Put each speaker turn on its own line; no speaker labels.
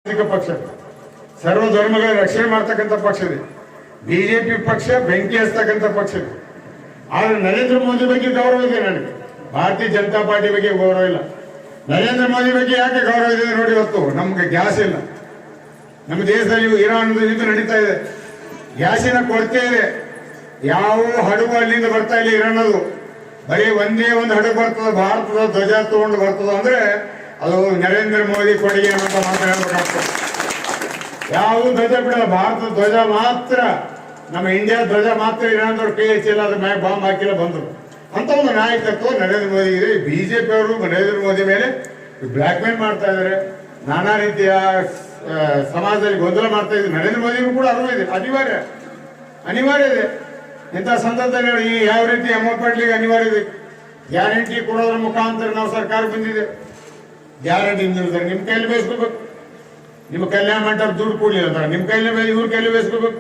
ಪಕ್ಷ ಸರ್ವ ಧರ್ಮಗಳ ರಕ್ಷಣೆ ಮಾಡ್ತಕ್ಕಂಥ ಪಕ್ಷ ಇದೆ. ಬಿಜೆಪಿ ಪಕ್ಷ ಬೆಂಕಿ ಹಚ್ಚತಕ್ಕಂಥ ಪಕ್ಷ ಇದೆ. ಆದ್ರೆ ನರೇಂದ್ರ ಮೋದಿ ಬಗ್ಗೆ ಗೌರವ ಇದೆ ನನಗೆ. ಭಾರತೀಯ ಜನತಾ ಪಾರ್ಟಿ ಬಗ್ಗೆ ಗೌರವ ಇಲ್ಲ. ನರೇಂದ್ರ ಮೋದಿ ಬಗ್ಗೆ ಯಾಕೆ ಗೌರವ ಇದೆ ನೋಡಿ, ಇವತ್ತು ನಮ್ಗೆ ಗ್ಯಾಸ್ ಇಲ್ಲ. ನಮ್ಮ ದೇಶದಲ್ಲಿ ಇರಾನ್ ಯುದ್ಧ ನಡೀತಾ ಇದೆ, ಗ್ಯಾಸಿನ ಕೊರತೆ ಇದೆ. ಯಾವ ಹಡಗು ಅಲ್ಲಿಂದ ಬರ್ತಾ ಇಲ್ಲ ಇರಾನ್ ಅದು. ಬರೀ ಒಂದೇ ಒಂದು ಹಡಗು ಬರ್ತದ, ಭಾರತದ ಧ್ವಜ ತಗೊಂಡು ಬರ್ತದ ಅಂದ್ರೆ ಅದು ನರೇಂದ್ರ ಮೋದಿ ಕೊಡುಗೆ ಅಂತ ಮಾತಾಡಬೇಕಾಗ್ತದೆ. ಯಾವುದು ಧ್ವಜ ಬಿಡಲ್ಲ, ಭಾರತದ ಧ್ವಜ ಮಾತ್ರ, ನಮ್ಮ ಇಂಡಿಯಾ ಧ್ವಜ ಮಾತ್ರ ಇರಾನ್ದವ್ರು ಕೈ ಹಚ್ಚಿಲ್ಲ, ಅದ್ರ ಮ್ಯಾಗ ಬಾಂಬ್ ಹಾಕಿಲ್ಲ ಬಂದರು ಅಂತ ಒಂದು ನಾಯಕತ್ವ ನರೇಂದ್ರ ಮೋದಿ ಇದೆ. ಬಿಜೆಪಿ ಅವರು ನರೇಂದ್ರ ಮೋದಿ ಮೇಲೆ ಬ್ಲ್ಯಾಕ್ ಮೇಲ್ ಮಾಡ್ತಾ ಇದ್ದಾರೆ, ನಾನಾ ರೀತಿಯ ಸಮಾಜದಲ್ಲಿ ಗೊಂದಲ ಮಾಡ್ತಾ ಇದ್ದಾರೆ. ನರೇಂದ್ರ ಮೋದಿಗೂ ಕೂಡ ಅರಿವು ಇದೆ, ಅನಿವಾರ್ಯ ಇದೆ. ಇಂಥ ಸಂದರ್ಭದಲ್ಲಿ ಈ ಯಾವ ರೀತಿ ಅಮೌಂಟ್ ಮಾಡ್ಲಿಕ್ಕೆ ಅನಿವಾರ್ಯ ಇದೆ. ಗ್ಯಾರಂಟಿ ಕೊಡೋದ್ರ ಮುಖಾಂತರ ನಾವು ಸರ್ಕಾರ ಬಂದಿದೆ. ಗ್ಯಾರಂಟಿ ನಿಮ್ಮ ಕೈಯಲ್ಲಿ ಬೇಯಿಸ್ಕೋಬೇಕು. ನಿಮ್ಮ ಕಲ್ಯಾಣ ಮಂಟಪ ದುಡ್ಡು ಕೊಡಲಿಲ್ಲ, ನಿಮ್ಮ ಕೈಯಲ್ಲಿ ಇವ್ರ ಕೈಯಲ್ಲಿ ಬೇಯಿಸ್ಕೋಬೇಕು.